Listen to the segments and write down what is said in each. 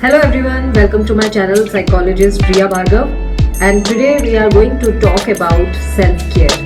Hello everyone, welcome to my channel Psychologist Priya Bhargav, and today we are going to talk about self-care.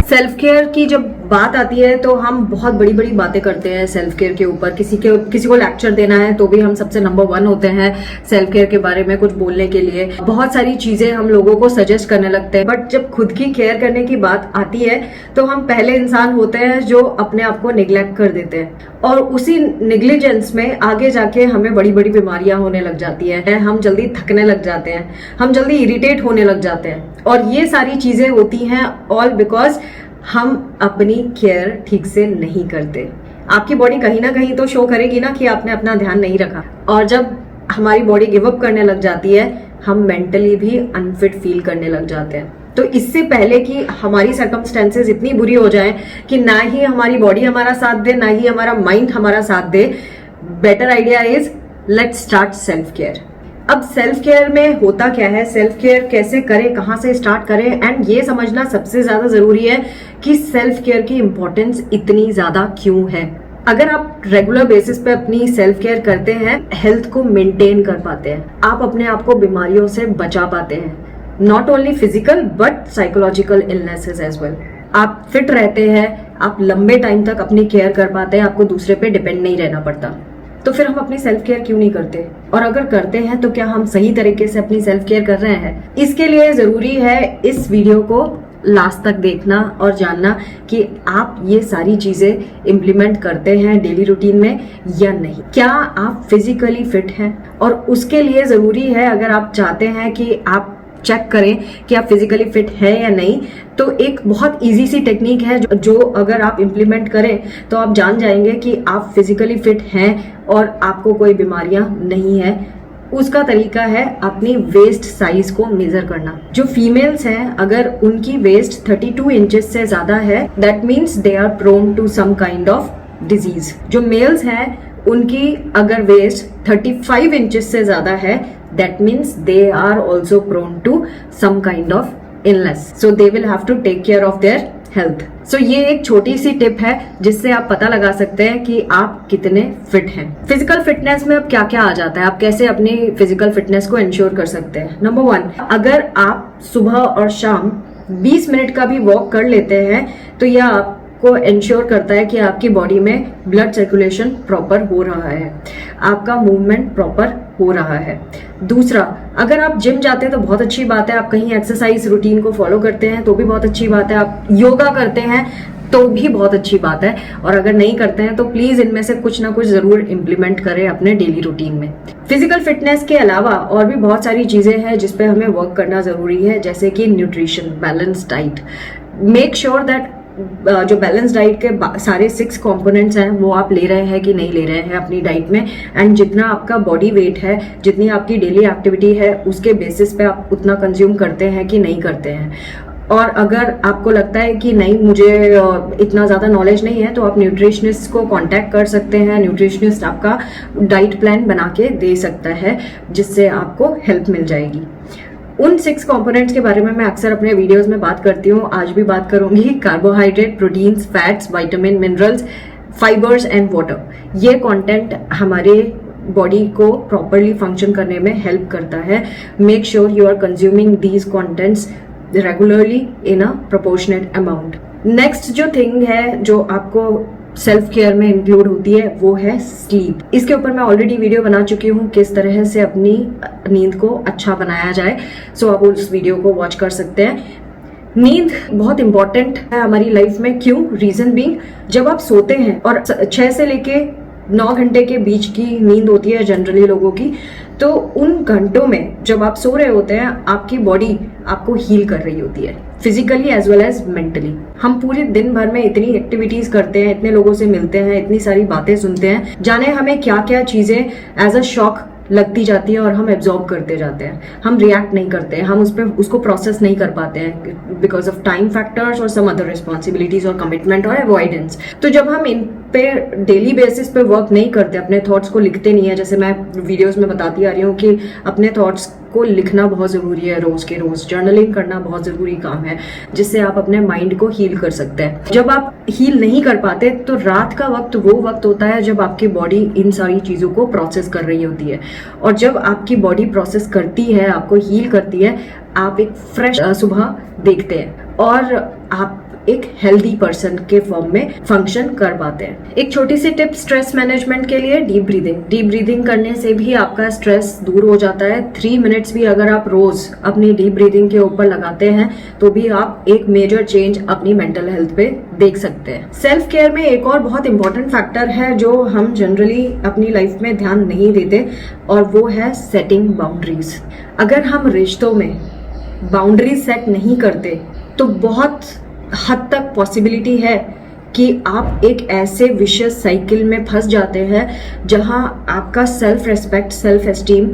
Self care की जब बात आती है तो हम बहुत बड़ी बड़ी बातें करते हैं सेल्फ केयर के ऊपर। किसी को लेक्चर देना है तो भी हम सबसे नंबर 1 होते हैं सेल्फ केयर के बारे में कुछ बोलने के लिए। बहुत सारी चीजें हम लोगों को सजेस्ट करने लगते हैं, बट जब खुद की केयर करने की बात आती है तो हम पहले इंसान होते हैं जो अपने आप को निग्लेक्ट कर देते हैं, और उसी निग्लिजेंस में आगे जाके हमें बड़ी बड़ी बीमारियां होने लग जाती है। हम जल्दी थकने लग जाते हैं, हम जल्दी इरिटेट होने लग जाते हैं, और ये सारी चीजें होती हैं ऑल बिकॉज हम अपनी केयर ठीक से नहीं करते। आपकी बॉडी कहीं ना कहीं तो शो करेगी ना कि आपने अपना ध्यान नहीं रखा, और जब हमारी बॉडी गिव अप करने लग जाती है हम मेंटली भी अनफिट फील करने लग जाते हैं। तो इससे पहले कि हमारी सर्कमस्टेंसेस इतनी बुरी हो जाए कि ना ही हमारी बॉडी हमारा साथ दे, ना ही हमारा माइंड हमारा साथ दे, better idea is let's start self care. अब सेल्फ केयर में होता क्या है, सेल्फ केयर कैसे करें, कहां से स्टार्ट करें, एंड ये समझना सबसे ज्यादा जरूरी है कि सेल्फ केयर की इंपॉर्टेंस इतनी ज्यादा क्यों है। अगर आप रेगुलर बेसिस पे अपनी सेल्फ केयर करते हैं, हेल्थ को मेंटेन कर पाते हैं, आप अपने आप को बीमारियों से बचा पाते हैं, not only physical but psychological illnesses as well. आप फिट रहते हैं, आप लंबे टाइम तक अपनी केयर कर पाते हैं, आपको दूसरे पे डिपेंड नहीं रहना पड़ता। तो फिर हम अपनी सेल्फ केयर क्यों नहीं करते, और अगर करते हैं तो क्या हम सही तरीके से अपनी सेल्फ केयर कर रहे हैं? इसके लिए जरूरी है इस वीडियो को लास्ट तक देखना और जानना कि आप ये सारी चीजें इम्प्लीमेंट करते हैं डेली रूटीन में या नहीं। क्या आप फिजिकली फिट हैं? और उसके लिए जरूरी है, अगर आप चाहते हैं कि आप चेक करें कि आप फिजिकली फिट है या नहीं, तो एक बहुत इजी सी टेक्निक है जो अगर आप इम्प्लीमेंट करें तो आप जान जाएंगे कि आप फिजिकली फिट हैं और आपको कोई बीमारियां नहीं है। उसका तरीका है अपनी वेस्ट साइज को मेजर करना। जो फीमेल्स हैं, अगर उनकी वेस्ट 32 इंचेस से ज्यादा है, that means they are prone to some kind of disease. जो मेल्स हैं उनकी अगर वेस्ट 35 इंचेस से ज्यादा है, that means they are also prone to some kind of illness, so they will have to take care of their health. So ये एक छोटी सी टिप है जिससे आप पता लगा सकते हैं कि आप कितने फिट हैं। फिजिकल फिटनेस में अब क्या क्या आ जाता है, आप कैसे अपनी फिजिकल फिटनेस को इंश्योर कर सकते हैं। नंबर 1, अगर आप सुबह और शाम 20 मिनट का भी वॉक कर लेते हैं तो यह आपको इंश्योर करता है कि आपकी बॉडी में ब्लड सर्कुलेशन प्रॉपर हो रहा है, आपका मूवमेंट प्रॉपर हो रहा है। दूसरा, अगर आप जिम जाते हैं तो बहुत अच्छी बात है, आप कहीं एक्सरसाइज रूटीन को फॉलो करते हैं तो भी बहुत अच्छी बात है, आप योगा करते हैं तो भी बहुत अच्छी बात है, और अगर नहीं करते हैं तो प्लीज इनमें से कुछ ना कुछ जरूर इंप्लीमेंट करें अपने डेली रूटीन में। फिजिकल फिटनेस के अलावा और भी बहुत सारी चीजें हैं जिसपे हमें वर्क करना जरूरी है, जैसे कि nutrition, balance diet. Make sure that जो बैलेंस डाइट के सारे 6 कंपोनेंट्स हैं वो आप ले रहे हैं कि नहीं ले रहे हैं अपनी डाइट में, एंड जितना आपका बॉडी वेट है, जितनी आपकी डेली एक्टिविटी है, उसके बेसिस पे आप उतना कंज्यूम करते हैं कि नहीं करते हैं। और अगर आपको लगता है कि नहीं, मुझे इतना ज़्यादा नॉलेज नहीं है, तो आप न्यूट्रिशनिस्ट को कांटेक्ट कर सकते हैं। न्यूट्रिशनिस्ट आपका डाइट प्लान बना के दे सकता है जिससे आपको हेल्प मिल जाएगी। उन 6 कंपोनेंट्स के बारे में मैं अक्सर अपने वीडियोस में बात करती हूँ, आज भी बात करूंगी। Carbohydrate, proteins, fats, vitamin, minerals, fibres and water. ये कंटेंट हमारे बॉडी को प्रॉपरली फंक्शन करने में हेल्प करता है। Make sure you are consuming these contents regularly in a proportionate amount. Next जो थिंग है जो आपको सेल्फ केयर में इंक्लूड होती है वो है स्लीप। इसके ऊपर मैं ऑलरेडी वीडियो बना चुकी हूँ, किस तरह से अपनी नींद को अच्छा बनाया जाए, सो आप उस वीडियो को वॉच कर सकते हैं। नींद बहुत इंपॉर्टेंट है हमारी लाइफ में। क्यों? रीजन बीइंग, जब आप सोते हैं और 6 से लेके 9 घंटे के बीच की नींद होती है जनरली लोगों की, तो उन घंटों में जब आप सो रहे होते हैं आपकी बॉडी आपको हील कर रही होती है, physically as well as mentally. हम पूरे दिन भर में इतनी एक्टिविटीज करते हैं, इतने लोगों से मिलते हैं, इतनी सारी बातें सुनते हैं, जाने हमें क्या क्या चीजें एज अ शॉक लगती जाती है और हम एब्जॉर्ब करते जाते हैं, हम रिएक्ट नहीं करते हैं, हम उसको प्रोसेस नहीं कर पाते हैं बिकॉज ऑफ टाइम फैक्टर्स और सम अदर रिस्पॉन्सिबिलिटीज और कमिटमेंट और अवॉइडेंस। तो जब हम इन पे डेली बेसिस पे वर्क नहीं करते, अपने थॉट्स को लिखते नहीं है, जैसे मैं वीडियोस में बताती आ रही हूँ कि अपने थॉट्स आपको लिखना बहुत ज़रूरी है, रोज़ के रोज़ जर्नलिंग करना बहुत ज़रूरी काम है, जिससे आप अपने माइंड को हील कर सकते हैं। जब आप हील नहीं कर पाते तो रात का वक्त वो वक्त होता है जब आपकी बॉडी इन सारी चीज़ों को प्रोसेस कर रही होती है, और जब आपकी बॉडी प्रोसेस करती है, आपको हील करती है, आप एक फ्रेश सुबह देखते हैं और आप एक हेल्दी पर्सन के फॉर्म में फंक्शन कर पाते हैं। एक छोटी सी टिप स्ट्रेस मैनेजमेंट के लिए, डीप ब्रीदिंग करने से भी आपका स्ट्रेस दूर हो जाता है। 3 मिनट्स भी अगर आप रोज अपनी डीप ब्रीदिंग के ऊपर लगाते हैं तो भी आप एक मेजर चेंज अपनी मेंटल हेल्थ पे देख सकते हैं। सेल्फ केयर में एक और बहुत इंपॉर्टेंट फैक्टर है जो हम जनरली अपनी लाइफ में ध्यान नहीं देते, और वो है सेटिंग बाउंड्रीज। अगर हम रिश्तों में बाउंड्रीज सेट नहीं करते तो बहुत हद तक पॉसिबिलिटी है कि आप एक ऐसे विशियस साइकिल में फंस जाते हैं जहां आपका सेल्फ रेस्पेक्ट, सेल्फ एस्टीम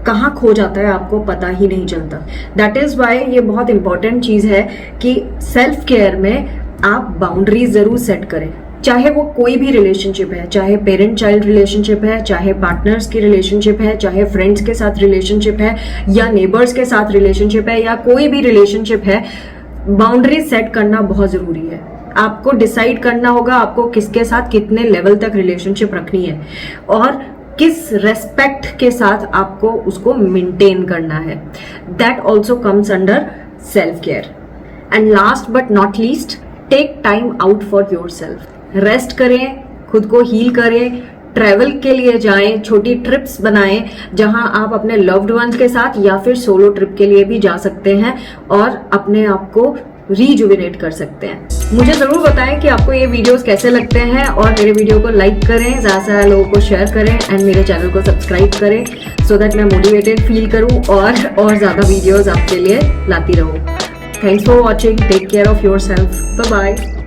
कहाँ खो जाता है आपको पता ही नहीं चलता। दैट इज वाई ये बहुत इंपॉर्टेंट चीज है कि सेल्फ केयर में आप बाउंड्रीज जरूर सेट करें। चाहे वो कोई भी रिलेशनशिप है, चाहे पेरेंट चाइल्ड रिलेशनशिप है, चाहे पार्टनर्स की रिलेशनशिप है, चाहे फ्रेंड्स के साथ रिलेशनशिप है, या नेबर्स के साथ रिलेशनशिप है, या कोई भी रिलेशनशिप है, बाउंड्री सेट करना बहुत जरूरी है। आपको डिसाइड करना होगा आपको किसके साथ कितने लेवल तक रिलेशनशिप रखनी है और किस रेस्पेक्ट के साथ आपको उसको मेंटेन करना है। That also comes under self care. And last but not least, take time out for yourself. Rest करें, खुद को हील करें, ट्रैवल के लिए जाएं, छोटी ट्रिप्स बनाएं जहां आप अपने लव्ड वंस के साथ या फिर सोलो ट्रिप के लिए भी जा सकते हैं और अपने आप को रीजुविनेट कर सकते हैं। मुझे जरूर बताएं कि आपको ये वीडियोस कैसे लगते हैं, और मेरे वीडियो को लाइक करें, ज्यादा से ज्यादा लोगों को शेयर करें एंड मेरे चैनल को सब्सक्राइब करें सो दैट मैं मोटिवेटेड फील करूं और ज्यादा वीडियोस आपके लिए लाती रहूं। Thanks for watching, take care of yourself, bye bye.